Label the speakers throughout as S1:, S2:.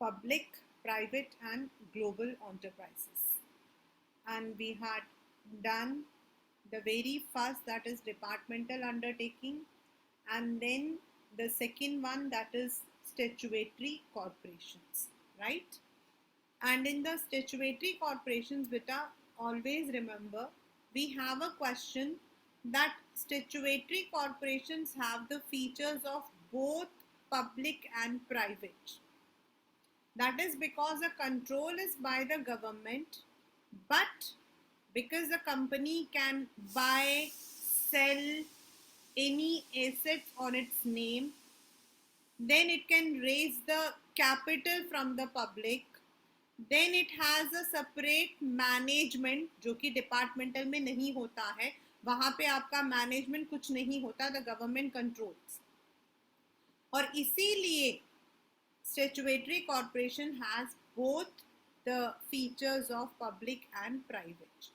S1: public, private and global enterprises. And we had done the very first, that is departmental undertaking, and then the second one, that is statutory corporations, right? And in the statutory corporations, beta, always remember we have a question that statutory corporations have the features of both public and private. That is because the control is by the government, but because the company can buy, sell any assets on its name, then it can raise the capital from the public, then it has a separate management जो कि departmental में नहीं होता है, वहां पे आपका management कुछ नहीं होता, द गवर्नमेंट कंट्रोल्स. और इसीलिए statutory corporation has both the features of public and private.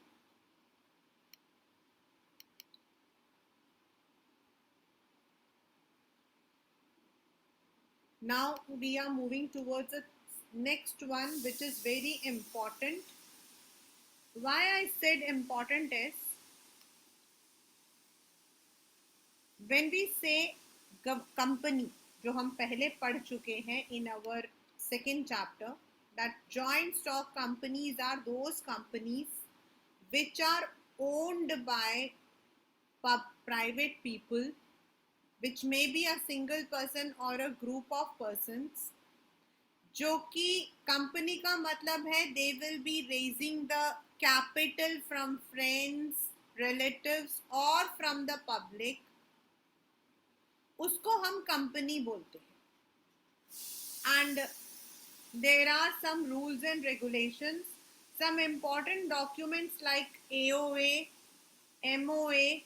S1: Now we are moving towards the next one, which is very important. Why I said important is, when we say company, जो हम पहले पढ़ चुके हैं in our second chapter, that joint stock companies are those companies which are owned by private people, which may be a single person or a group of persons, जो कि company का मतलब है they will be raising the capital from friends, relatives or from the public, उसको हम company बोलते हैं. And there are some rules and regulations, some important documents like AOA, MOA.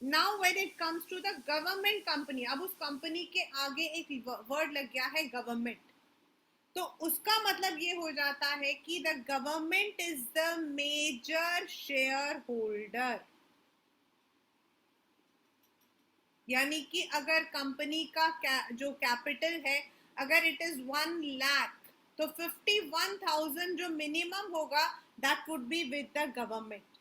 S1: Now when it comes to the government company, अब उस company के आगे एक word लग गया है गवर्नमेंट, तो उसका मतलब ये हो जाता है कि the government is the major shareholder. यानी कि अगर कंपनी का जो कैपिटल है, अगर इट इज 1 लाख, तो 51,000 जो मिनिमम होगा that would be with the government.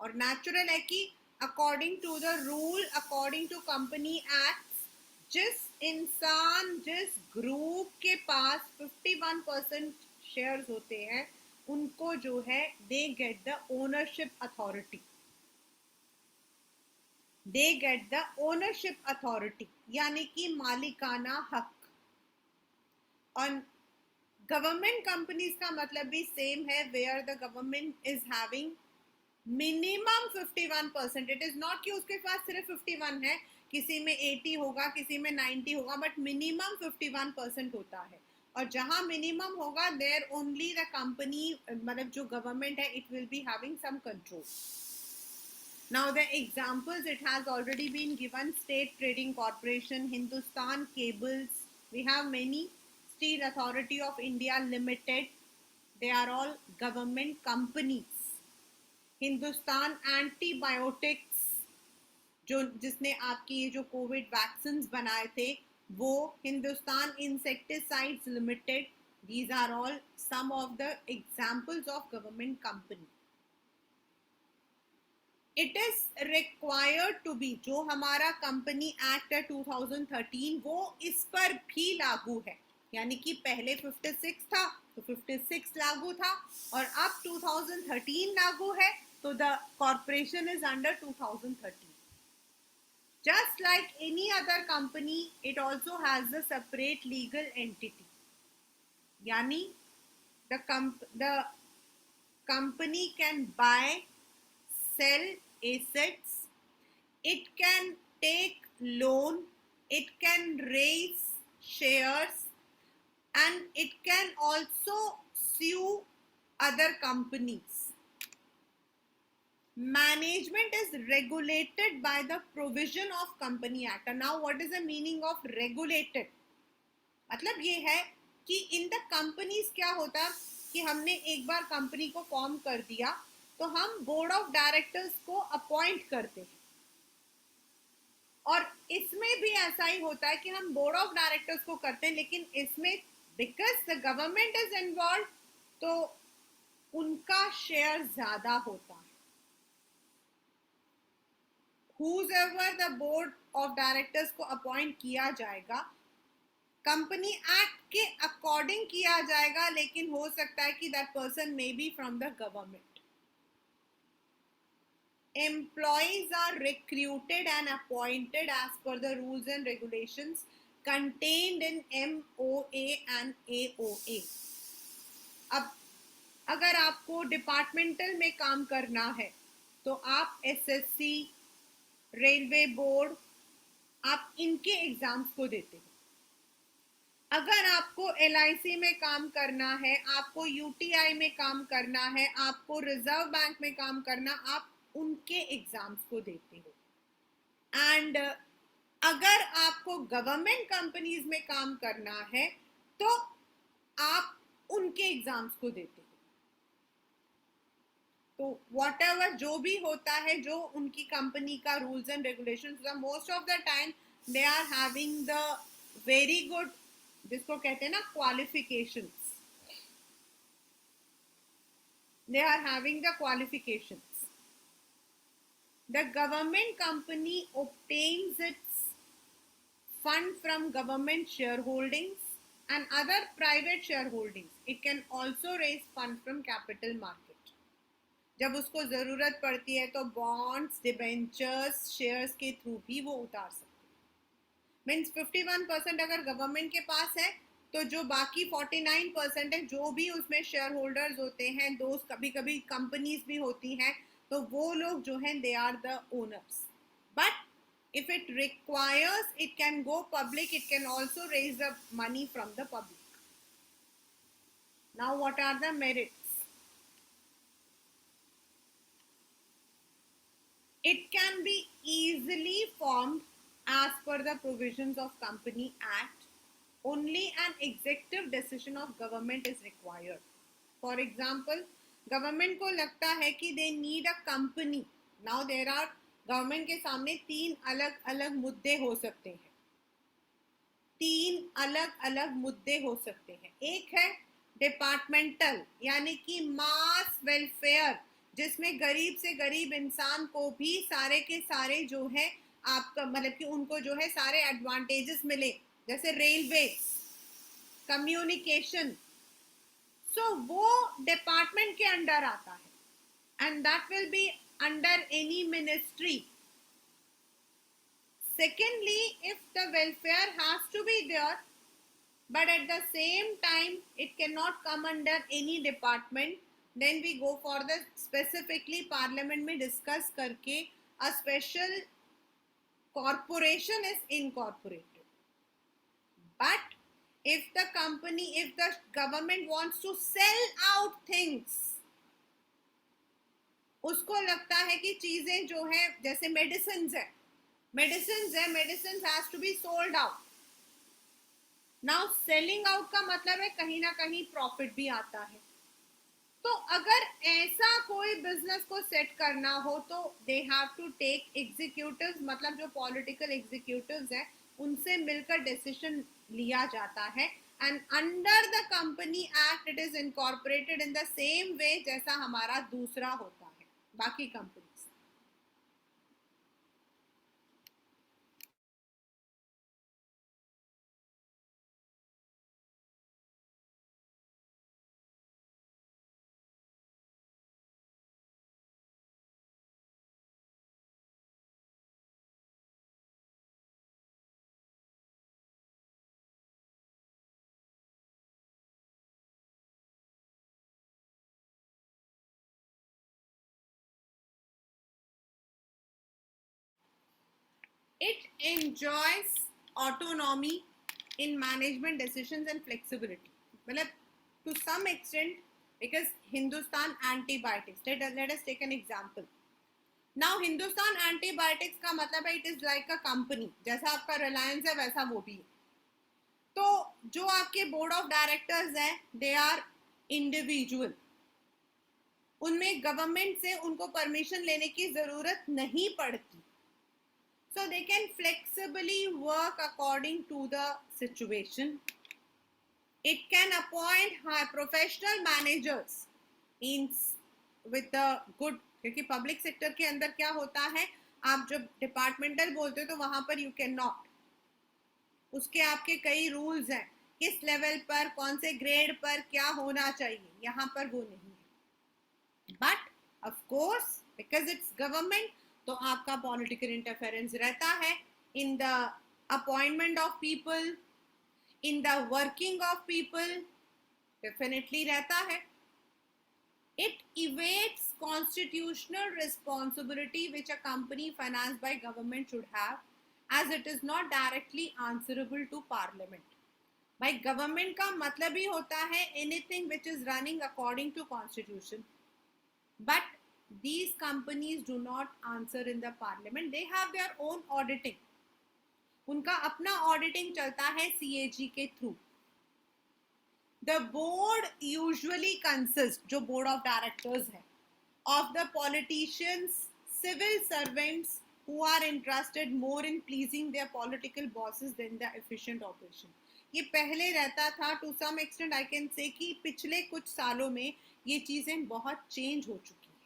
S1: और नेचुरल है कि according to the rule, according to company act, जिस इंसान, जिस ग्रुप के पास 51% शेयर्स होते हैं, उनको जो है they get the ownership authority. They get the ownership authority यानी कि मालिकाना हक. और गवर्नमेंट कंपनीज का मतलब भी सेम है, where the government is having minimum 51%. It is not कि उसके पास सिर्फ 51 है, किसी में 80 होगा, किसी में 90 होगा, बट मिनिमम 51% होता है. और जहां मिनिमम होगा देयर ओनली द कंपनी, मतलब जो गवर्नमेंट है, it will be having some control. Now the examples, it has already been given: State Trading Corporation, Hindustan Cables, we have many, Steel Authority of India Limited, they are all government companies. Hindustan Antibiotics, जो जिसने आपकी ये जो Covid vaccine बनाए थे, वो Hindustan insecticides limited. These are all some of the examples of government company. It is required to be, जो हमारा कंपनी एक्ट है 2013, वो इस पर भी लागू है. यानी कि पहले 56 था तो 56 लागू था, और अब 2013 लागू है, तो the corporation is under 2013. Just like any other company, it also has a separate legal entity. Yani the company can buy, sell assets, it can take loan, it can raise shares, and it can also sue other companies. Management is regulated by the provision of Company Act. And now what is the meaning of regulated? मतलब ये है कि in the companies क्या होता कि हमने एक बार company को फॉर्म कर दिया तो हम बोर्ड ऑफ डायरेक्टर्स को अपॉइंट करते हैं. और इसमें भी ऐसा ही होता है कि हम बोर्ड ऑफ डायरेक्टर्स को करते हैं, लेकिन इसमें because the government is involve तो उनका शेयर ज्यादा होता है. Whoever the board of directors को अपॉइंट किया जाएगा कंपनी एक्ट के अकॉर्डिंग किया जाएगा, लेकिन हो सकता है कि that person may be from the government. Employees are recruited and appointed as per the rules and regulations contained in MOA and AOA. अब अगर आपको डिपार्टमेंटल में काम करना है तो आप एसएससी, रेलवे बोर्ड, आप इनके एग्जाम्स को देते हो. अगर आपको एलआईसी में काम करना है, आपको यूटीआई में काम करना है, आपको रिजर्व बैंक में काम करना, आप उनके एग्जाम्स को देते हो. एंड अगर आपको गवर्नमेंट कंपनीज में काम करना है तो आप उनके एग्जाम्स को देते हो. तो वॉट एवर जो भी होता है, जो उनकी कंपनी का rules and regulations, most of the time they are having the very good, जिसको कहते हैं ना qualifications, they are having the qualifications. The government company obtains its fund from government shareholdings and other private shareholdings. It can also raise fund from capital market. जब उसको जरूरत पड़ती है तो बॉन्ड्स, डिबेंचर्स, शेयर्स के थ्रू भी वो उतार सकते हैं. मीन्स 51% अगर गवर्नमेंट के पास है तो जो बाकी 49% है, जो भी उसमें शेयर होल्डर्स होते हैं, दोस्त कभी कभी कंपनीज भी होती हैं, तो वो लोग जो हैं they are the owners. But if it requires, it can go public, it can also raise the money from the public. Now what are the merits? It can be easily formed as per the provisions of Company Act. Only an executive decision of government is required. For example, government को लगता है कि they need a company. Now there are government के सामने 3 अलग अलग मुद्दे हो सकते हैं. 3 अलग अलग मुद्दे हो सकते हैं. एक है डिपार्टमेंटल, यानी कि मास वेलफेयर, जिसमें गरीब से गरीब इंसान को भी सारे के सारे जो है आपका मतलब कि उनको जो है सारे एडवांटेजेस मिले, जैसे रेलवे, कम्युनिकेशन. सो वो डिपार्टमेंट के अंडर आता है and that will be under any ministry. Secondly, if the welfare has to be there, but at the same time it cannot come under any department, then we go for the specifically parliament में discuss करके a special corporation is incorporated. But if the company, if the government wants to sell out things, उसको लगता है कि चीजें जो है जैसे मेडिसिन है, medicine has to be sold out. Now selling out का मतलब है कहीं ना कहीं प्रॉफिट भी आता है. तो अगर ऐसा कोई बिजनेस को सेट करना हो तो they have to take executives, मतलब जो पॉलिटिकल एग्जीक्यूटिव्स हैं उनसे मिलकर डिसीजन लिया जाता है. And under the company act it is incorporated in the same way जैसा हमारा दूसरा होता है बाकी companies. It enjoys autonomy in management decisions and flexibility. मतलब to some extent, because Hindustan Antibiotics, let us take an example. Now Hindustan Antibiotics का मतलब है it is like a company, जैसा आपका Reliance है वैसा वो भी है. तो जो आपके बोर्ड ऑफ डायरेक्टर्स हैं दे आर इंडिविजुअल, उनमें गवर्नमेंट से उनको परमिशन लेने की जरूरत नहीं पड़ती. So they can flexibly work according to the situation. It can appoint high professional managers in with the good, क्योंकि पब्लिक सेक्टर के अंदर क्या होता है, आप जब डिपार्टमेंटल बोलते हो तो वहां पर यू कैन नॉट, उसके आपके कई रूल्स हैं, किस लेवल पर कौन से ग्रेड पर क्या होना चाहिए, यहाँ पर वो नहीं है. But of course because it's government, तो आपका पॉलिटिकल इंटरफेरेंस रहता है in the appointment of people, in the working of people, definitely रहता है. It evades constitutional responsibility which a company financed by government should have, as it is not directly answerable to parliament. भाई government का मतलब ही होता है anything which is running according to constitution, but these companies do not answer in the parliament. They have their own auditing, उनका अपना auditing चलता है CAG के through. The board usually consists, जो board of directors है, of the politicians, civil servants who are interested more in pleasing their political bosses than the efficient operation. ये पहले रहता था, to some extent I can say कि पिछले कुछ सालों में ये चीजें बहुत change हो चुकी हैं.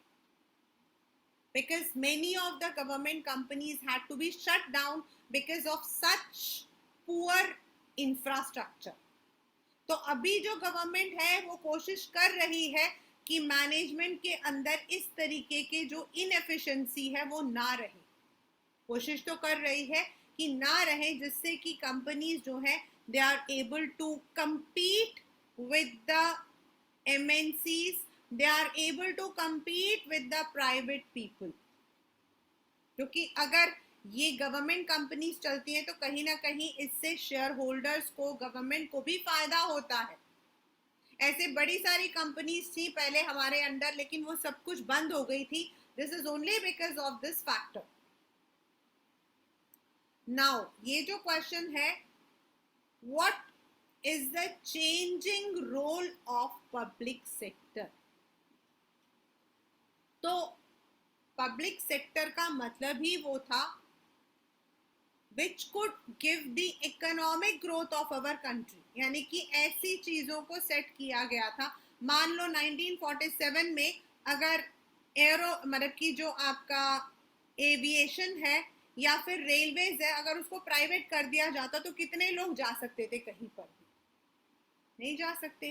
S1: Because many of the government companies had to be shut down because of such poor infrastructure. तो अभी जो गवर्नमेंट है वो कोशिश कर रही है कि मैनेजमेंट के अंदर इस तरीके के जो इनएफिशिएंसी है वो ना रहे, कोशिश तो कर रही है कि ना रहे, जिससे कि कंपनीज जो है they are able to compete with the MNCs, they are able to compete with the private people. क्योंकि अगर ये गवर्नमेंट कंपनीज चलती हैं तो कहीं ना कहीं इससे शेयर होल्डर्स को, गवर्नमेंट को भी फायदा होता है. ऐसे बड़ी सारी कंपनीज थी पहले हमारे अंडर, लेकिन वो सब कुछ बंद हो गई थी. This is only because of this factor. Now ये जो क्वेश्चन है, what is the changing role of public sector. तो पब्लिक सेक्टर का मतलब ही वो था which could give the economic growth of our country. यानी कि ऐसी चीजों को सेट किया गया था. मान लो 1947 में अगर एरो मतलब कि जो आपका एविएशन है या फिर रेलवेज है, अगर उसको प्राइवेट कर दिया जाता तो कितने लोग जा सकते थे, कहीं पर भी नहीं जा सकते.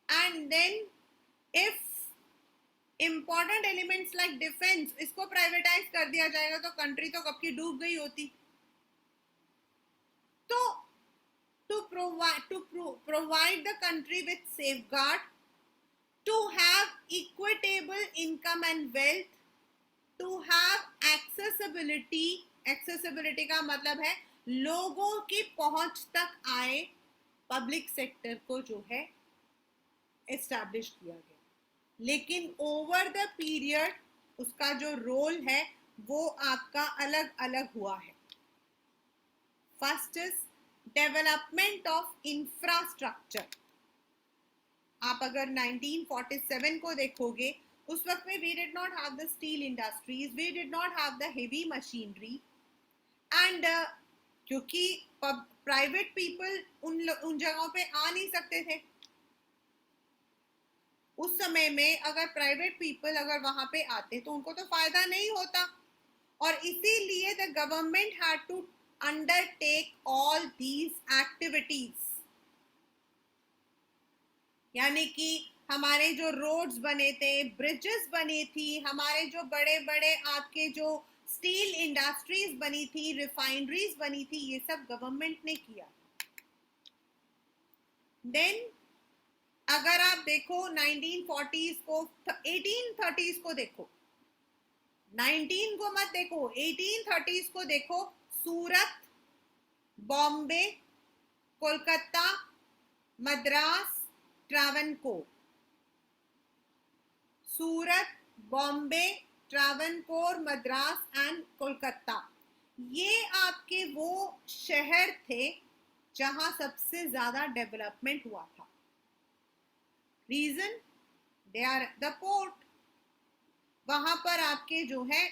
S1: And then if important elements like defence, इसको प्राइवेटाइज कर दिया जाएगा तो कंट्री तो कब की डूब गई होती. तो to provide the country with safeguard, to have equitable income and wealth, to have accessibility. Accessibility का मतलब है लोगों की पहुंच तक आए, पब्लिक सेक्टर को जो है एस्टैब्लिश किया गया. लेकिन ओवर द पीरियड उसका जो रोल है वो आपका अलग अलग हुआ है. First is development of infrastructure. आप अगर 1947 को देखोगे, उस वक्त में we did not have the steel industries, we did not have the heavy machinery, and क्योंकि प्राइवेट पीपल उन जगहों पे आ नहीं सकते थे. उस समय में अगर प्राइवेट पीपल अगर वहां पे आते तो उनको तो फायदा नहीं होता, और इसीलिए the government had to undertake all these activities. यानी कि हमारे जो रोड्स बने थे, ब्रिजेस बनी थी, हमारे जो बड़े बड़े आपके जो स्टील इंडस्ट्रीज बनी थी, रिफाइनरीज बनी थी, ये सब गवर्नमेंट ने किया. देन अगर आप देखो 1940s को, 1830s को देखो, 19 को मत देखो, 1830s को देखो. सूरत, बॉम्बे, कोलकाता, मद्रास, ट्रावनकोर. सूरत, बॉम्बे, ट्रावनकोर, मद्रास एंड कोलकाता, ये आपके वो शहर थे जहां सबसे ज्यादा डेवलपमेंट हुआ था. Reason, they are the port. वहां पर आपके जो है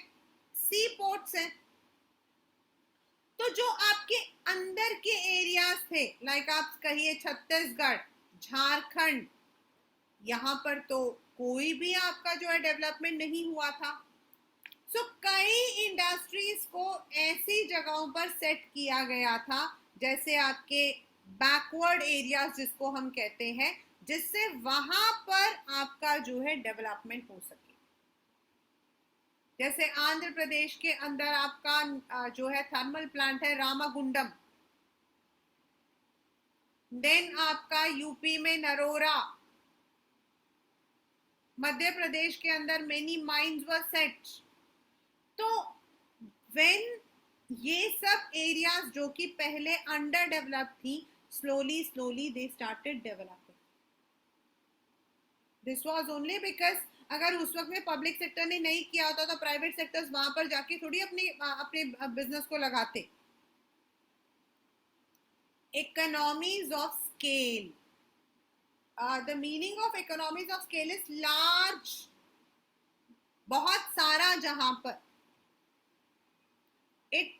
S1: सी पोर्ट्स हैं. तो जो आपके अंदर के एरियाज थे, लाइक आप कहिए छत्तीसगढ़, झारखंड, यहाँ पर तो कोई भी आपका जो है डेवलपमेंट नहीं हुआ था। सो कई इंडस्ट्रीज को ऐसी जगहों पर सेट किया गया था, जैसे आपके बैकवर्ड एरियाज जिसको हम कहते हैं, जिससे वहां पर आपका जो है डेवलपमेंट हो सके। जैसे आंध्र प्रदेश के अंदर आपका जो है थर्मल प्लांट है रामागुंडम, देन आपका यूपी में नरोरा, मध्य प्रदेश के अंदर मेनी माइंस वर सेट। तो व्हेन ये सब एरियाज जो कि पहले अंडर डेवलप थी, slowly slowly they started developing. This was only because अगर उस वक्त में पब्लिक सेक्टर ने नहीं किया होता तो प्राइवेट सेक्टर्स वहां पर जाके थोड़ी अपने बिजनेस को लगाते। Economies of scale, the meaning of economies of scale is large, बहुत सारा, जहां पर it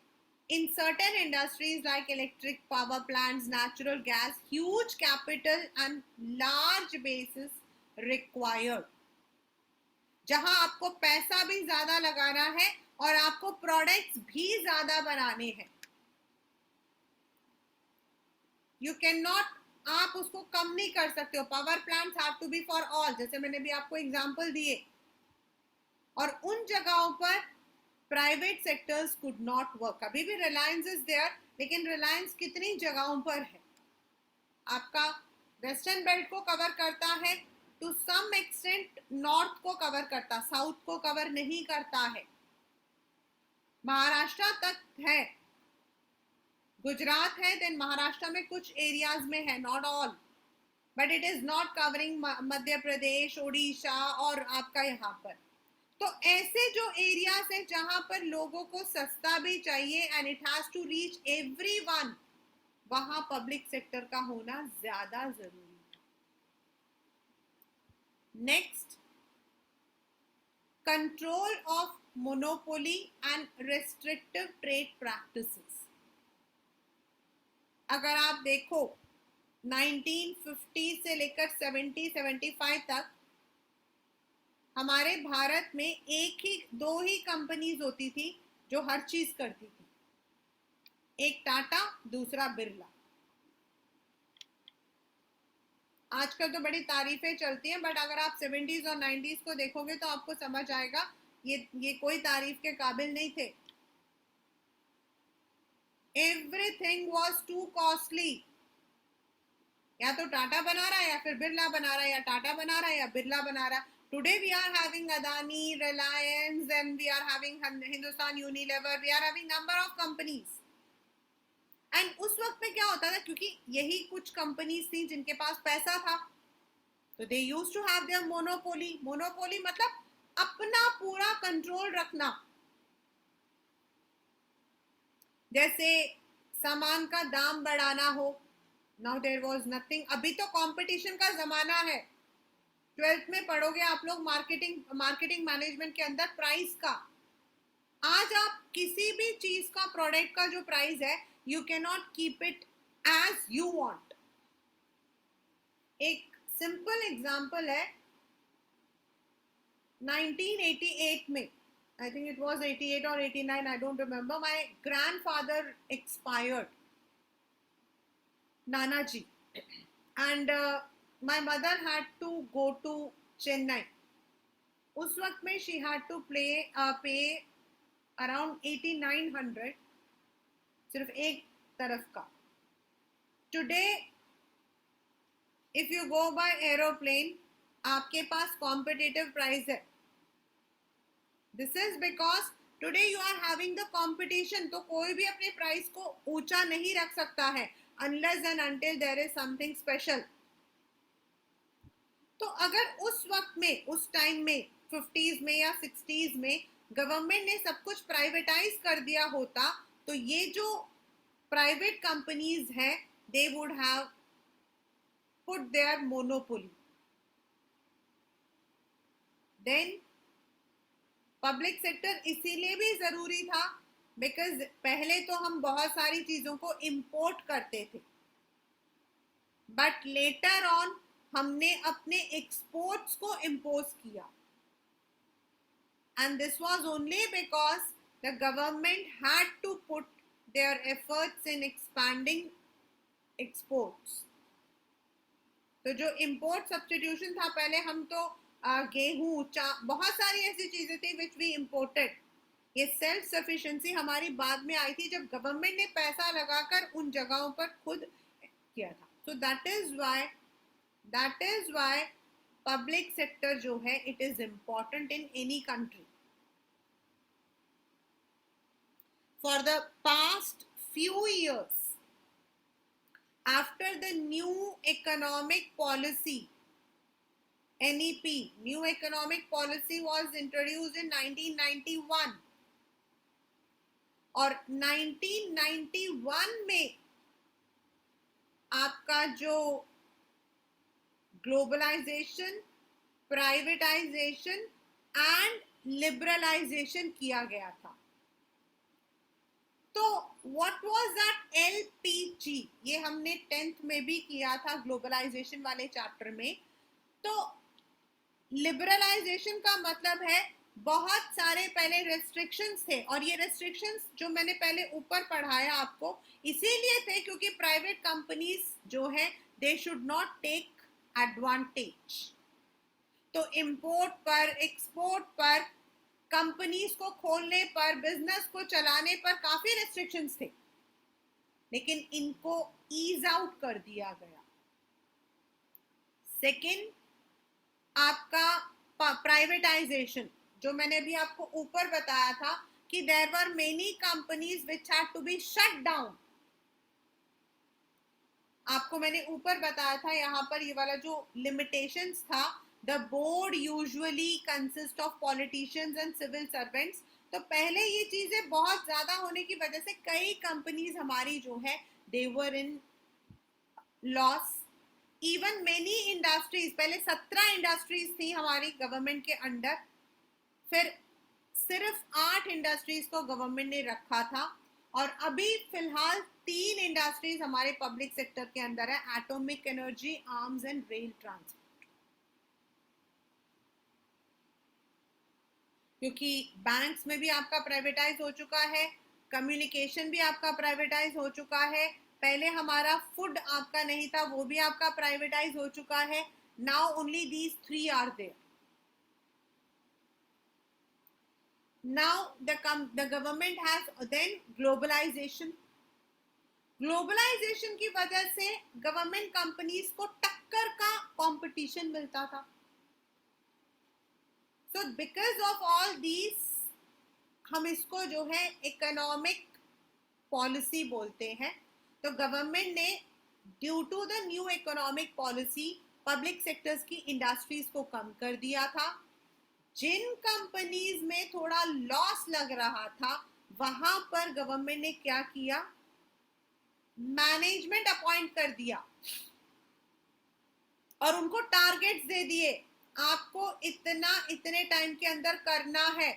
S1: in certain industries like electric power plants, natural gas, huge capital and large bases required, जहां आपको पैसा भी ज्यादा लगाना है और आपको प्रोडक्ट्स भी ज्यादा बनाने हैं। यू कैन नॉट, आप उसको कम नहीं कर सकते हो। Power plants have to be for all, जैसे मैंने भी आपको एग्जांपल दिए। और उन जगहों पर private sectors could not work. अभी भी रिलायंस इज देयर, लेकिन रिलायंस कितनी जगहों पर है? आपका वेस्टर्न बेल्ट को कवर करता है, टू सम एक्सटेंट नॉर्थ को कवर करता, साउथ को कवर नहीं करता है। महाराष्ट्र तक है, गुजरात है, देन महाराष्ट्र में कुछ एरियाज में है, not all, but it is not covering Madhya Pradesh, Orissa और आपका यहाँ पर। तो ऐसे जो एरियाज है जहां पर लोगों को सस्ता भी चाहिए and it has to reach everyone, वहां पब्लिक सेक्टर का होना ज्यादा जरूरी है। Next, control of monopoly and restrictive trade practices. अगर आप देखो 1950 से लेकर 70-75 तक हमारे भारत में एक ही दो ही कंपनीज होती थी जो हर चीज करती थी, एक टाटा, दूसरा बिरला। आजकल तो बड़ी तारीफें चलती हैं, बट अगर आप 70s और 90s को देखोगे तो आपको समझ आएगा ये कोई तारीफ के काबिल नहीं थे। Everything was to costly. या तो टाटा बना रहा है या फिर बिरला बना रहा है, या टाटा बना रहा है या बिरला बना रहा है। Today we are having Adani, Reliance, and we are having Hindustan Unilever. We are having number of companies. And उस वक्त में क्या होता था, क्योंकि यही कुछ कंपनीज थी जिनके पास पैसा था, तो they used to have their monopoly. Monopoly मतलब अपना पूरा कंट्रोल रखना। जैसे सामान का दाम बढ़ाना हो, now there was nothing. अभी तो कंपटीशन का जमाना है। 12th में पढ़ोगे आप लोग मार्केटिंग मैनेजमेंट के अंदर प्राइस का। आज आप किसी भी चीज का, प्रोडक्ट का जो प्राइस है, you can not keep it as you want. एक सिंपल एग्जांपल है, 1988 में, आई थिंक इट वाज 88 और 89, I don't remember, my grandfather expired, Nana ji, and my mother had to go to Chennai. उस वक्त में she had to pay around 8900 सिर्फ एक तरफ का। Today if you go by aeroplane, आपके पास competitive price है। This is because today you are having the competition. तो कोई भी अपने प्राइस को ऊंचा नहीं रख सकता है unless and until there is something special. तो अगर उस वक्त में, उस टाइम में, 50s में या 60s में गवर्नमेंट ने सब कुछ प्राइवेटाइज कर दिया होता, तो ये जो प्राइवेट कंपनीज हैं, they would have put their monopoly. Then public sector इसीलिए भी जरूरी था बिकॉज पहले तो हम बहुत सारी चीजों को इंपोर्ट करते थे, बट लेटर ऑन हमने अपने एक्सपोर्ट्स को इम्पोज किया, and this was only because the government had to put their efforts in expanding exports. तो जो इम्पोर्ट सब्स्टिट्यूशन था, पहले हम तो गेहूं, बहुत सारी ऐसी चीजें थी विच वी इम्पोर्टेड। ये सेल्फ सफिशिएंसी हमारी बाद में आई थी, जब गवर्नमेंट ने पैसा लगाकर उन जगहों पर खुद किया था। So that is why public sector जो है, it is important in any country. For the past few years, after the new economic policy, NEP, new economic policy was introduced in 1991, और 1991 में आपका जो ग्लोबलाइजेशन, प्राइवेटाइजेशन एंड लिबरलाइजेशन किया गया था। तो व्हाट वाज दैट LPG, ये हमने 10th में भी किया था ग्लोबलाइजेशन वाले चैप्टर में। तो लिबरलाइजेशन का मतलब है बहुत सारे पहले रेस्ट्रिक्शंस थे, और ये रेस्ट्रिक्शंस जो मैंने पहले ऊपर पढ़ाया आपको, इसीलिए थे क्योंकि प्राइवेट कंपनीज जो है they should not take advantage. तो इंपोर्ट पर, एक्सपोर्ट पर, कंपनीज को खोलने पर, बिजनेस को चलाने पर काफी रेस्ट्रिक्शंस थे, लेकिन इनको ईज आउट कर दिया गया। सेकंड, आपका प्राइवेटाइजेशन, जो मैंने भी आपको ऊपर बताया था कि there were many companies which had to be shut down. आपको मैंने ऊपर बताया था, यहाँ पर ये वाला जो लिमिटेशंस था, the board usually consist of politicians and civil servants. तो पहले ये चीजें बहुत ज्यादा होने की वजह से कई कंपनीज हमारी जो है दे वर इन लॉस। इवन मेनी इंडस्ट्रीज, पहले 17 इंडस्ट्रीज थी हमारी गवर्नमेंट के अंडर, फिर सिर्फ 8 इंडस्ट्रीज को गवर्नमेंट ने रखा था, और अभी फिलहाल 3 इंडस्ट्रीज हमारे पब्लिक सेक्टर के अंदर है, atomic energy, arms and rail transport. क्योंकि बैंक्स में भी आपका प्राइवेटाइज हो चुका है, कम्युनिकेशन भी आपका प्राइवेटाइज हो चुका है, पहले हमारा फूड आपका नहीं था, वो भी आपका प्राइवेटाइज हो चुका है। Now only these 3 are there. Now the government has then globalization. Globalisation की वजह से गवर्नमेंट कंपनीज को टक्कर का कंपटीशन मिलता था। So because of all these, हम इसको जो है इकोनॉमिक पॉलिसी बोलते हैं। तो गवर्नमेंट ने due to the new economic policy public sectors की इंडस्ट्रीज को कम कर दिया था। जिन कंपनीज में थोड़ा लॉस लग रहा था, वहां पर गवर्नमेंट ने क्या किया, मैनेजमेंट अपॉइंट कर दिया और उनको टारगेट्स दे दिए, आपको इतना इतने टाइम के अंदर करना है।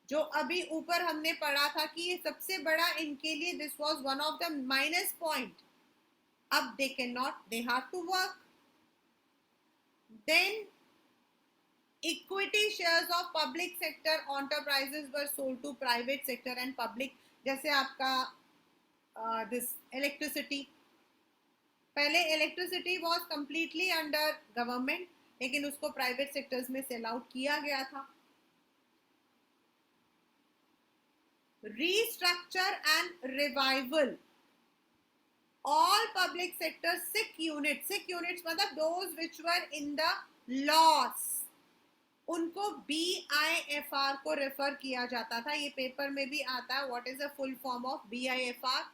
S1: जो अभी ऊपर हमने पढ़ा था कि ये सबसे बड़ा इनके लिए, this was one of the minus point. अब they can not, they have to work. Then equity shares of public sector enterprises were sold to private sector and public. जैसे आपका दिस इलेक्ट्रिसिटी, पहले electricity was completely under government, लेकिन उसको private sectors में sell out किया गया था। Restructure and revival all public sector sick units मतलब those which were in the loss, उनको BIFR को रेफर किया जाता था। ये पेपर में भी आता है, what is the full form of BIFR?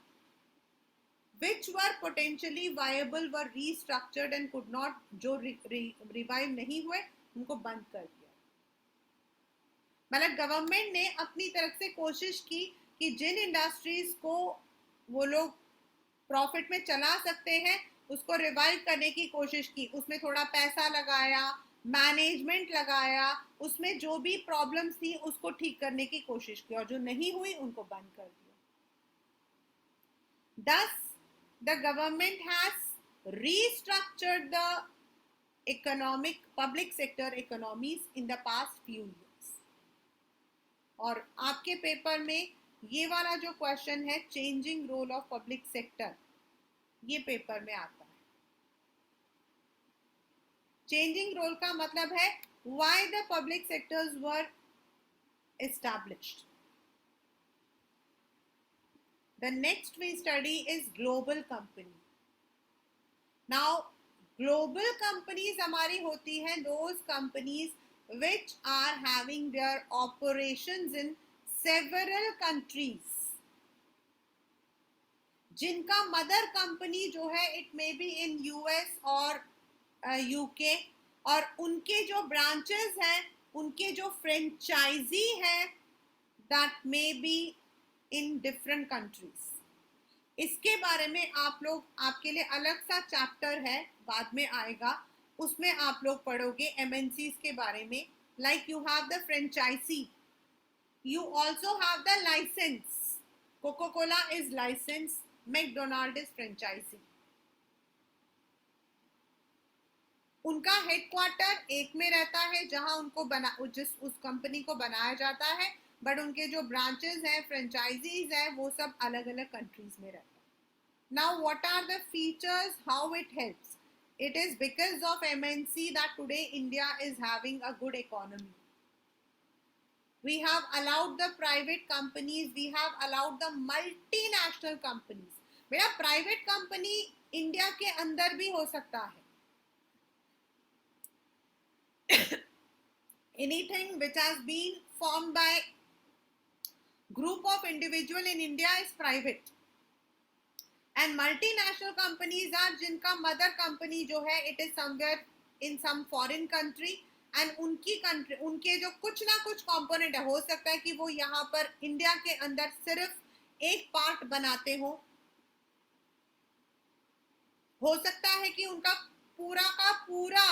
S1: which were potentially viable were restructured and could not, जो रिवाइव नहीं हुए उनको बंद कर दिया। मतलब गवर्नमेंट ने अपनी तरफ से कोशिश की कि जिन इंडस्ट्रीज को वो लोग प्रॉफिट में चला सकते हैं उसको रिवाइव करने की कोशिश की, उसमें थोड़ा पैसा लगाया, मैनेजमेंट लगाया, उसमें जो भी प्रॉब्लम्स थी उसको ठीक करने की कोशिश की और जो नहीं हुई उनको बंद कर दिया. Thus, the government has restructured the economic public sector economies in the past few years. और आपके पेपर में ये वाला जो क्वेश्चन है, changing role of public sector, ये पेपर में आता है. चेंजिंग रोल का मतलब है why the public sectors were established. The next we study is global company. Now, global companies हमारी होती हैं those companies which are having their operations in several countries. जिनका मदर कंपनी जो है it may be in US और UK, और उनके जो ब्रांचेस हैं, उनके जो फ्रेंचाइजी हैं, that may be in different countries. इसके बारे में आप लोग, आपके लिए अलग सा चैप्टर है, बाद में आएगा, उसमें आप लोग पढ़ोगे एमएनसीज के बारे में. Like you have the franchise, you also have the licence. Coca Cola is licence, McDonald is franchise. उनका हेडक्वार्टर एक में रहता है जहां उनको उस कंपनी को बनाया जाता है, बट उनके जो ब्रांचेस हैं, फ्रेंचाइजीज हैं, वो सब अलग अलग कंट्रीज में रहते हैं. Now, what are the features? How it helps? It is because of MNC that today India is having a good economy. We have allowed the private companies, we have allowed the multinational companies. मेरा private company India के अंदर भी हो सकता है. Anything which has been formed by group of individual in India is private. And multinational companies are जिनका mother company जो है it is somewhere in some foreign country, and उनकी country, उनके जो कुछ ना कुछ component है, हो सकता है कि वो यहाँ पर इंडिया के अंदर सिर्फ एक पार्ट बनाते हो सकता है कि उनका पूरा का पूरा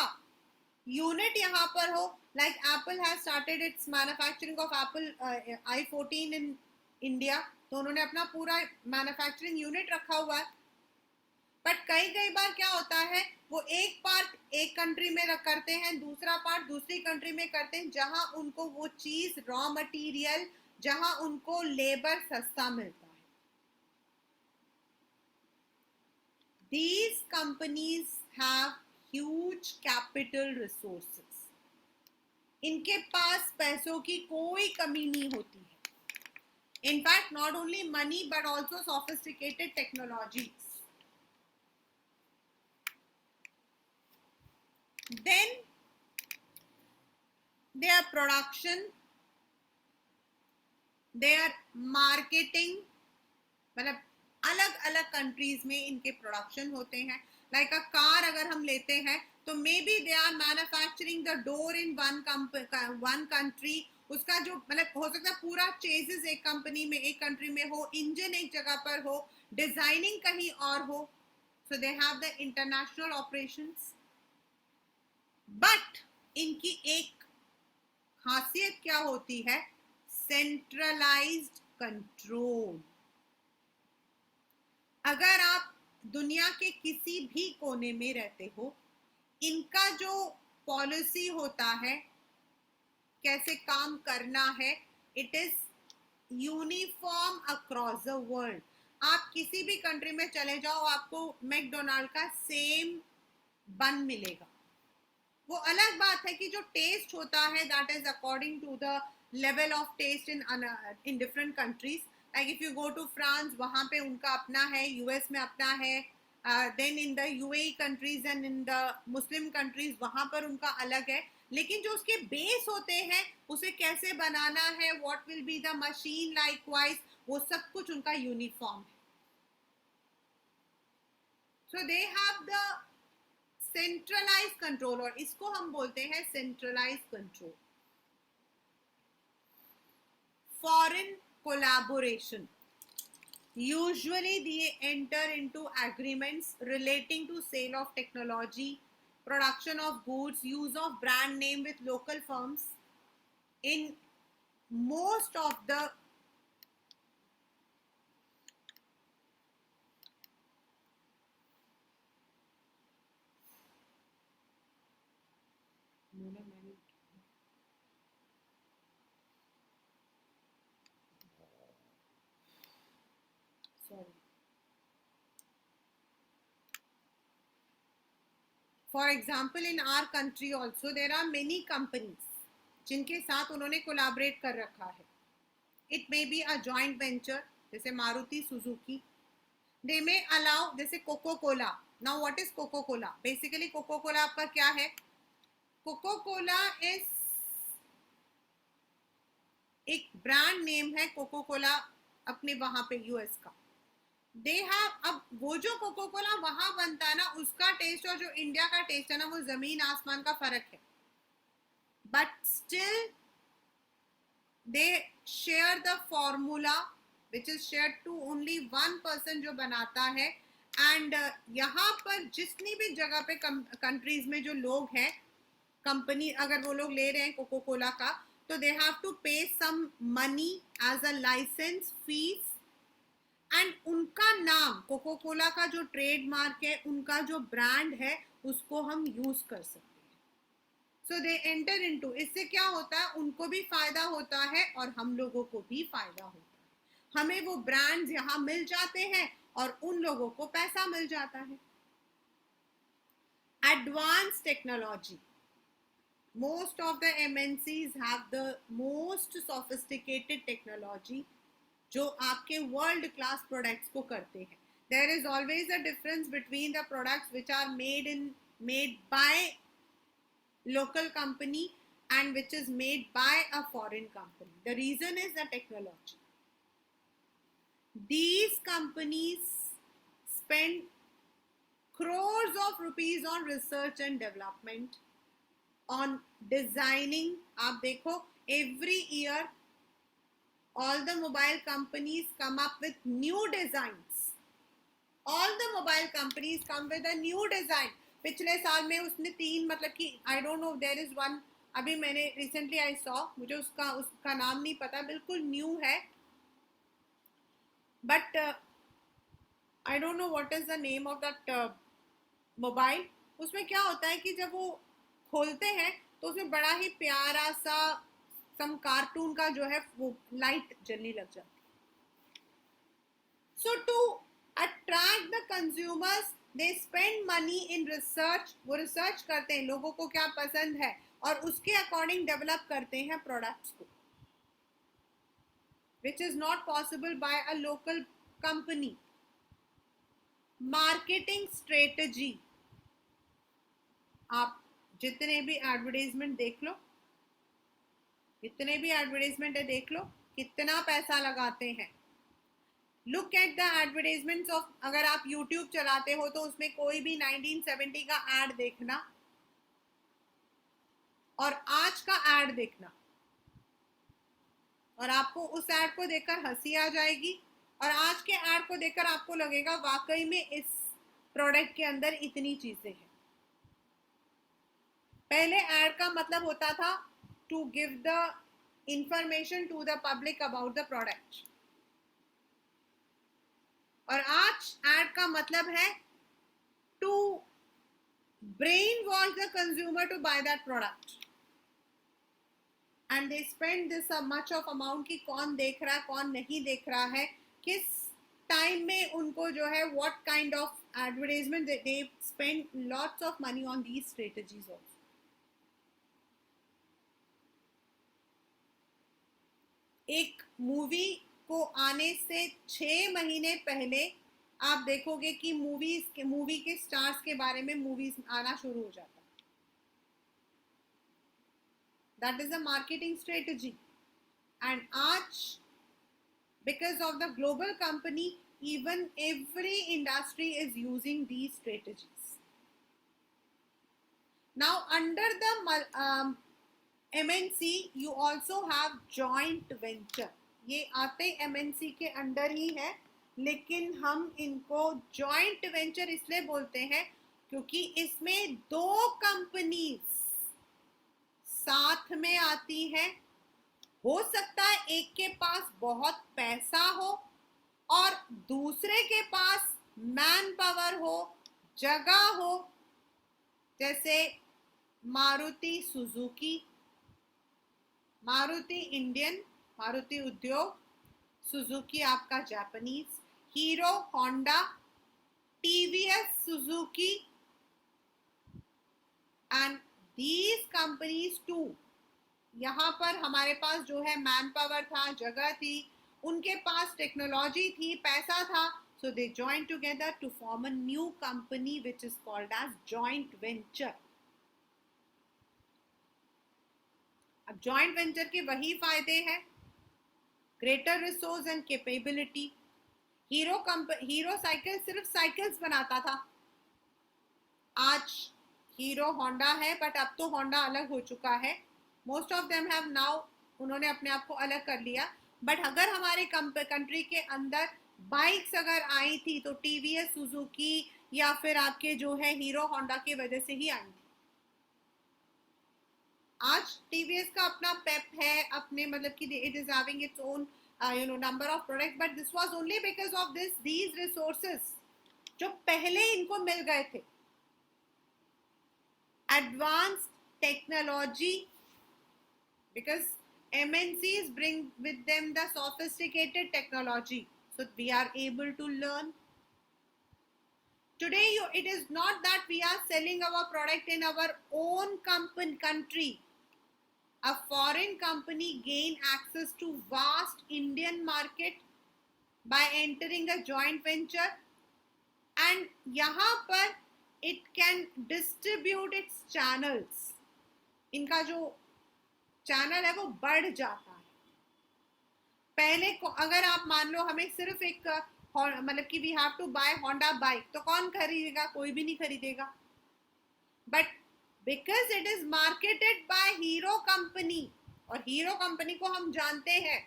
S1: यूनिट यहाँ पर हो. Like Apple has started it's manufacturing of Apple i14 in India, तो उन्होंने अपना पूरा मैन्युफैक्चरिंग यूनिट रखा हुआ है. बट कई बार क्या होता है, वो एक पार्ट एक कंट्री में करते हैं, दूसरा पार्ट दूसरी कंट्री में करते हैं, जहां उनको वो चीज रॉ मटेरियल, जहां उनको लेबर सस्ता मिलता है. These companies have huge capital resources. इनके पास पैसों की कोई कमी नहीं होती है. In fact, not only money but also sophisticated technologies. Then their production, their marketing, मतलब अलग अलग कंट्रीज में इनके प्रोडक्शन होते हैं. लाइक अ कार अगर हम लेते हैं तो maybe they are manufacturing the door in one country. उसका जो मतलब हो सकता है पूरा चेसिस एक कंपनी में, एक कंट्री में हो, इंजन एक जगह पर हो, डिजाइनिंग कहीं और हो. So they have the international operations. But इनकी एक खासियत क्या होती है? Centralised control. अगर आप दुनिया के किसी भी कोने में रहते हो, इनका जो पॉलिसी होता है, कैसे काम करना है, it is uniform across the world. आप किसी भी कंट्री में चले जाओ, आपको मैकडोनाल्ड का सेम बन मिलेगा. वो अलग बात है कि जो टेस्ट होता है that is according to the level of test in different countries. Like if you go to France, वहां पे उनका अपना है, यूएस में अपना है, then in the UAE countries and in the Muslim countries वहां पर उनका अलग है. लेकिन जो उसके बेस होते हैं, उसे कैसे बनाना है, what will be the machine likewise, वो सब कुछ उनका यूनिफॉर्म है. So they have the centralise control, और इसको हम बोलते हैं centralise control. Foreign collaboration. Usually they enter into agreements relating to sale of technology, production of goods, use of brand name with local firms. In most of the sorry. For example, in our country also there are many companies जिनके साथ उन्होंने collaborate कर रखा है. It may be a joint venture, जैसे Maruti Suzuki. They may allow, जैसे Coca Cola. Now what is Coca Cola? Basically Coca Cola आपका क्या है? कोको कोला इज एक ब्रांड नेम है. कोको कोला अपने वहां पे यूएस का. दे हैव, अब वो जो कोको कोला वहां बनता है ना, उसका टेस्ट और जो इंडिया का टेस्ट है ना, वो जमीन आसमान का फर्क है. But still they share the formula which is share to only one person जो बनाता है. एंड यहाँ पर जितनी भी जगह पे कंट्रीज में जो लोग हैं, कंपनी अगर वो लोग ले रहे हैं कोको कोला का, तो they have to pay some money as a licence fees. And उनका नाम कोको कोला का जो ट्रेडमार्क है, उनका जो ब्रांड है, उसको हम यूज कर सकते हैं. सो दे एंटर इनटू. इससे क्या होता है, उनको भी फायदा होता है और हम लोगों को भी फायदा होता है. हमें वो ब्रांड्स यहाँ मिल जाते हैं और उन लोगों को पैसा मिल जाता है. Advance technology. Most of the MNCs have the most sophisticated technology जो आपके world class products को करते हैं. There is always a difference between the products which are made by local company and which is made by a foreign company. The reason is the technology. These companies spend crores of rupees on research and development, on designing. आप देखो, every year all the mobile companies come up with new designs. All the mobile companies come with a new design. पिछले साल में उसने 3, मतलब कि I don't know, there is one, अभी मैंने recently I saw, मुझे उसका नाम नहीं पता, बिल्कुल न्यू है, but I don't know what is the name of that mobile. उसमें क्या होता है कि जब वो खोलते हैं तो उसमें बड़ा ही प्यारा सा सम कार्टून का जो है वो लाइट जलने लग जाती है. So to attract the consumers they spend money in research. वो रिसर्च करते हैं लोगों को क्या पसंद है और उसके अकॉर्डिंग डेवलप करते हैं प्रोडक्ट्स को, which is not possible by a local company. Marketing strategy. आप जितने भी एडवर्टाइजमेंट देख लो, जितने भी एडवर्टाइजमेंट है देख लो, कितना पैसा लगाते हैं. Look at the advertisements of, अगर आप यूट्यूब चलाते हो तो उसमें कोई भी 1970 का एड देखना और आज का एड देखना, और आपको उस एड को देखकर हंसी आ जाएगी और आज के एड को देखकर आपको लगेगा वाकई में इस प्रोडक्ट के अंदर इतनी चीजें हैं. पहले एड का मतलब होता था to give the information to the public about the product, और आज एड का मतलब है to brainwash the consumer to buy that product. And they spend this much of amount कि कौन देख रहा है कौन नहीं देख रहा है, किस टाइम में उनको जो है what kind of advertisement, they spend lots of money on these strategies also. एक मूवी को आने से 6 महीने पहले आप देखोगे कि मूवी के स्टार्स के बारे में मूवीज आना शुरू हो जाता. That is a marketing strategy. And आज because of the global company, even every industry is using these strategies. Now under the MNC you also have joint venture. ये आते MNC के अंडर ही है, लेकिन हम इनको joint venture इसलिए बोलते हैं क्योंकि इसमें दो कंपनीज साथ में आती हैं। हो सकता है एक के पास बहुत पैसा हो और दूसरे के पास मैन पावर हो, जगह हो, जैसे Maruti Suzuki, Maruti Indian, Maruti Udyog, Suzuki आपका Japanese, Hero Honda, TVS Suzuki and these companies too. यहाँ पर हमारे पास जो है मैन पावर था, जगह थी, उनके पास टेक्नोलॉजी थी, पैसा था, so they joined together to form a new company which is called as joint venture. अब joint venture के वही फायदे हैं, greater resource and capability. Hero cycle सिर्फ साइकिल्स बनाता था, आज हीरो होंडा है, बट अब तो होंडा अलग हो चुका है। Most of them have now, उन्होंने अपने आप को अलग कर लिया। बट अगर हमारे कंट्री के अंदर बाइक्स अगर आई थी तो टीवीएस सुजुकी या फिर आपके जो है हीरो होंडा की वजह से ही आई थी। आज टीवीएस का अपना पेप है, अपने मतलब कि it is having its own number of product, but this was only because of these resources जो पहले इनको मिल गए थे। Advanced technology, because MNCs bring with them the sophisticated technology, so we are able to learn. Today it is not that we are selling our product in our own country. A foreign company gain access to vast Indian market by entering a joint venture, and यहाँ पर it can distribute its channels. इनका जो channel है वो बढ़ जाता है। पहले को अगर आप मान लो हमें सिर्फ एक मतलब कि we have to buy Honda bike, तो कौन खरीदेगा? कोई भी नहीं खरीदेगा। But because it is marketed by Hero company, और हीरो कंपनी को हम जानते हैं,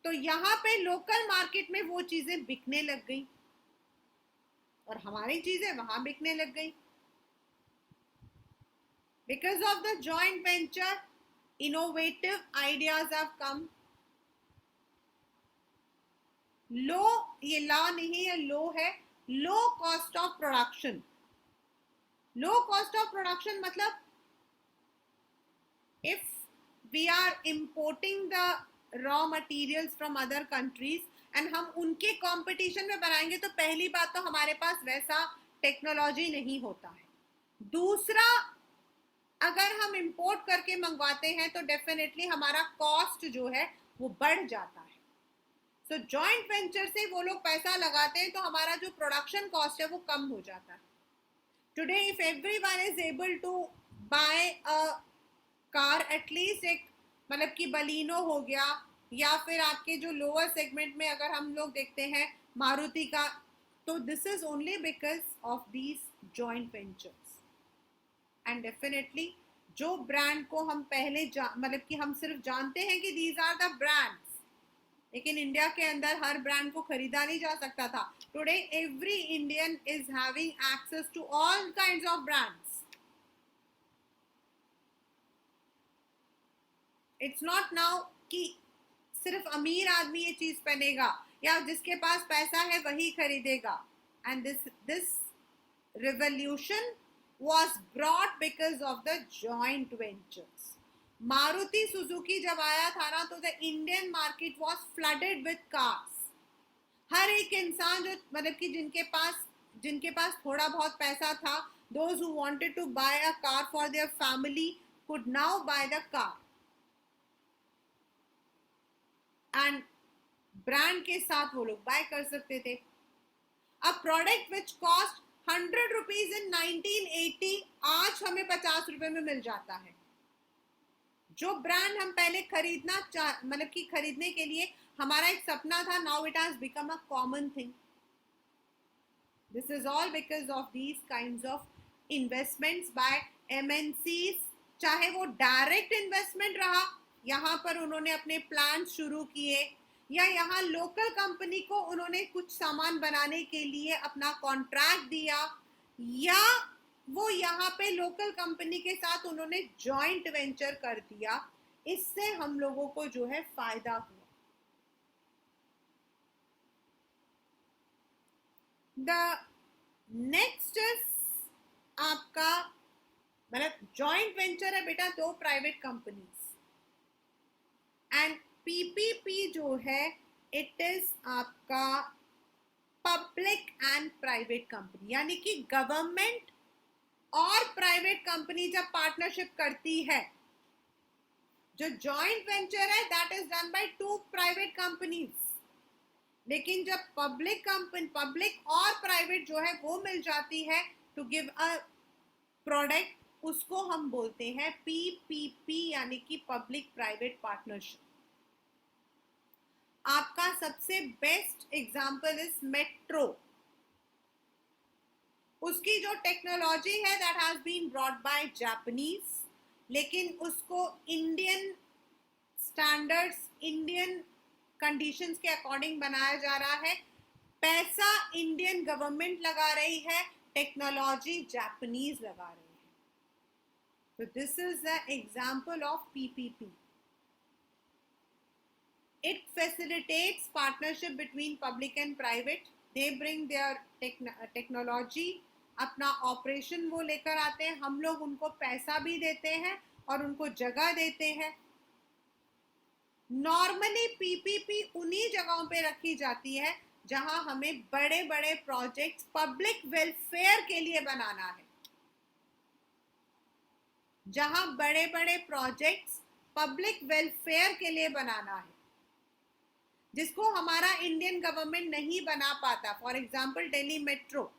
S1: तो यहाँ पे लोकल मार्केट में वो चीजें बिकने लग गई और हमारी चीजें वहां बिकने लग गई। Because of the joint venture, innovative ideas have come. लो, ये ला नहीं है, लो है, low cost of production. Low cost of production मतलब if we are importing the raw materials from other countries and हम उनके कंपटीशन में बनाएंगे, तो पहली बात तो हमारे पास वैसा टेक्नोलॉजी नहीं होता है। दूसरा, अगर हम इंपोर्ट करके मंगवाते हैं तो डेफिनेटली हमारा कॉस्ट जो है वो बढ़ जाता है। सो जॉइंट वेंचर से वो लोग पैसा लगाते हैं तो हमारा जो प्रोडक्शन कॉस्ट है वो कम हो जाता है। Today if everyone is able to buy a car, at least एक मतलब कि बलिनो हो गया, या फिर आपके जो लोअर सेगमेंट में अगर हम लोग देखते हैं मारुति का, तो this is only because of these joint ventures. And definitely जो ब्रांड को हम पहले मतलब कि हम सिर्फ जानते हैं कि दीज आर द ब्रांड्स, लेकिन इंडिया के अंदर हर ब्रांड को खरीदा नहीं जा सकता था। Today every Indian is having access to all kinds of brands. It's not now कि सिर्फ अमीर आदमी ये चीज पहनेगा या जिसके पास पैसा है वही खरीदेगा। And this revolution was brought because of the joint ventures. Maruti Suzuki जब आया था ना, तो the Indian market was flooded with cars. हर एक इंसान जो मतलब कि जिनके पास थोड़ा बहुत पैसा था, those who wanted to buy a car for their family could now buy the car. And brand के साथ वो लोग बाय कर सकते थे। A product which cost 100 rupees in 1980 आज हमें 50 रुपए में मिल जाता है। जो ब्रांड हम पहले खरीदना मतलब कि खरीदने के लिए हमारा एक सपना था, now it has become a common thing. This is all because of these kinds of investments by MNCs, चाहे वो डायरेक्ट इन्वेस्टमेंट रहा, यहाँ पर उन्होंने अपने प्लान शुरू किए, या यहाँ लोकल कंपनी को उन्होंने कुछ सामान बनाने के लिए अपना कॉन्ट्रैक्ट दिया, या वो यहाँ पे लोकल कंपनी के साथ उन्होंने जॉइंट वेंचर कर दिया, इससे हम लोगों को जो है फायदा हुआ। द नेक्स्ट आपका मतलब जॉइंट वेंचर है बेटा दो प्राइवेट कंपनीज, एंड पीपीपी जो है इट इज आपका पब्लिक एंड प्राइवेट कंपनी, यानी कि गवर्नमेंट और प्राइवेट कंपनी जब पार्टनरशिप करती है। जो जॉइंट वेंचर है that is done by two private companies, लेकिन जब पब्लिक और प्राइवेट जो है वो मिल जाती है टू गिव अ प्रोडक्ट, उसको हम बोलते हैं पीपीपी, यानी कि पब्लिक प्राइवेट पार्टनरशिप। आपका सबसे बेस्ट एग्जांपल इज मेट्रो। उसकी जो टेक्नोलॉजी है that has been brought by Japanese, लेकिन उसको इंडियन स्टैंडर्ड्स, इंडियन कंडीशंस के अकॉर्डिंग बनाया जा रहा है। पैसा इंडियन गवर्नमेंट लगा रही है, टेक्नोलॉजी जापानीज लगा रही है। तो this is the example of PPP. It facilitates partnership between public and private. They bring their technology, अपना ऑपरेशन वो लेकर आते हैं, हम लोग उनको पैसा भी देते हैं और उनको जगह देते हैं। नॉर्मली पीपीपी उन्हीं जगहों पे रखी जाती है जहां हमें बड़े बड़े प्रोजेक्ट्स पब्लिक वेलफेयर के लिए बनाना है, जहां बड़े बड़े प्रोजेक्ट्स पब्लिक वेलफेयर के लिए बनाना है, जिसको हमारा इंडियन गवर्नमेंट नहीं बना पाता। For example Delhi metro.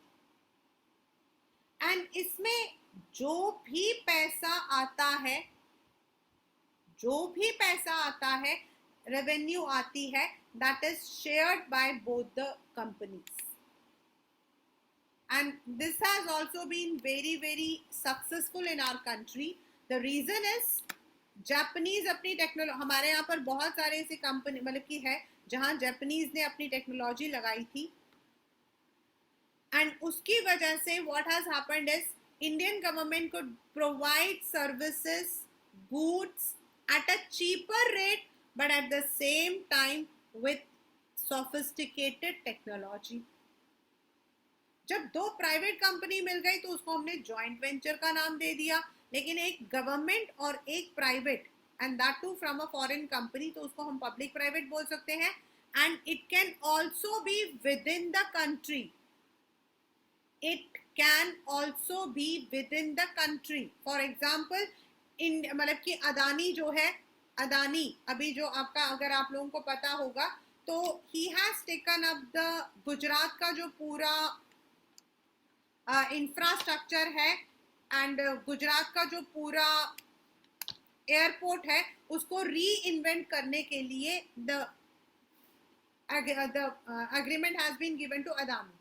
S1: And इसमें जो भी पैसा आता है, जो भी पैसा आता है, रेवेन्यू आती है, that is shared by both the companies. And this has also been very very successful in our country. The reason is Japanese अपनी टेक्नोलॉजी, हमारे यहाँ पर बहुत सारे ऐसी कंपनी मतलब की है जहां जापानीज ने अपनी टेक्नोलॉजी लगाई थी, एंड उसकी वजह से what has happened is Indian government could provide services, goods at a cheaper rate, but at the same time with sophisticated technology. जब दो प्राइवेट कंपनी मिल गई तो उसको हमने जॉइंट वेंचर का नाम दे दिया, लेकिन एक गवर्नमेंट और एक private and that too from a foreign company, तो उसको हम पब्लिक प्राइवेट बोल सकते हैं। And it can also be within the country, it can also be within the country. For example मतलब कि अदानी जो है, अदानी अभी जो आपका अगर आप लोगों को पता होगा तो he has taken up the Gujarat का जो पूरा इंफ्रास्ट्रक्चर है एंड गुजरात का जो पूरा एयरपोर्ट है उसको री इन्वेंट करने के लिए the agreement has been given to Adani.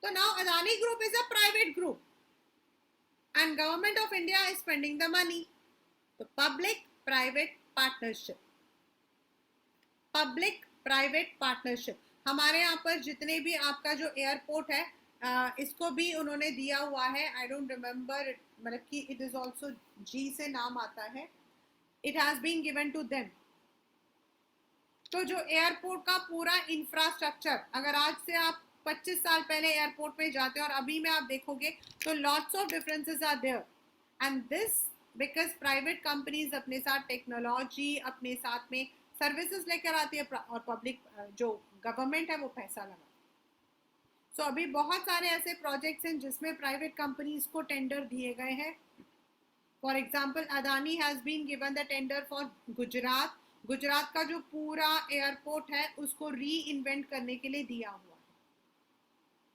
S1: So now Adani Group is a private group and Government of India is spending the money. So public private partnership, public private partnership। हमारे यहाँ पर जितने भी आपका जो एयरपोर्ट है इसको भी उन्होंने दिया हुआ है। आई डोंट रिमेम्बर, मतलब कि इट इज ऑल्सो जी से नाम आता है, it has been given to them. तो जो एयरपोर्ट का पूरा इंफ्रास्ट्रक्चर, अगर आज से आप 25 साल पहले एयरपोर्ट पे जाते हैं और अभी में आप देखोगे तो lots of differences are there, and this because private companies अपने साथ टेक्नोलॉजी, अपने साथ में सर्विसेज लेकर आती है और पब्लिक जो गवर्नमेंट है वो पैसा लगा। सो अभी बहुत सारे ऐसे प्रोजेक्ट्स हैं जिसमें प्राइवेट कंपनीज को टेंडर दिए गए हैं। For example Adani has been given the tender for Gujarat. Gujarat का जो पूरा एयरपोर्ट है उसको री इन्वेंट करने के लिए दिया हुआ है।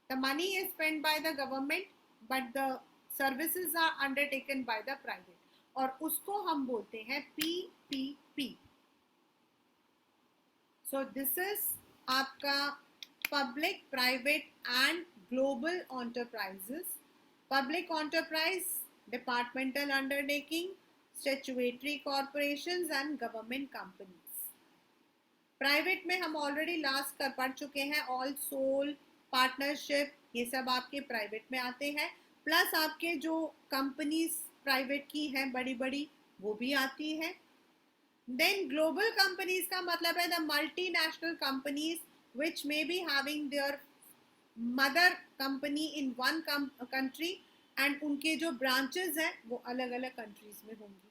S1: The money is spend by the government but the services are undertaken by the private, और उसको हम बोलते हैं पीपीपी। सो दिस इज आपका public private and global enterprises. Public enterprise, departmental undertaking, statutory corporations and government companies. Private में हम already last कर पढ़ चुके हैं, ऑल सोल पार्टनरशिप, ये सब आपके प्राइवेट में आते हैं, प्लस आपके जो कंपनीज प्राइवेट की हैं बड़ी बड़ी वो भी आती है। देन ग्लोबल कंपनीज का मतलब है the multinational companies which may be having their mother company in one country and उनके जो ब्रांचेस हैं वो अलग अलग कंट्रीज में होंगी।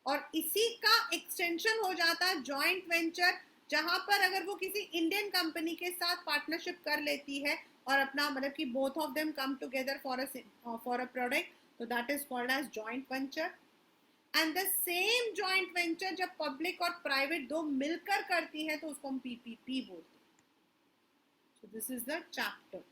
S1: और इसी का एक्सटेंशन हो जाता है जॉइंट वेंचर, जहां पर अगर वो किसी इंडियन कंपनी के साथ पार्टनरशिप कर लेती है और अपना मतलब कि both of them come together for a product, तो that is called as joint venture. And the same joint venture जब पब्लिक और प्राइवेट दो मिलकर करती है तो उसको हम पीपीपी बोलते हैं। सो दिस इज द चैप्टर।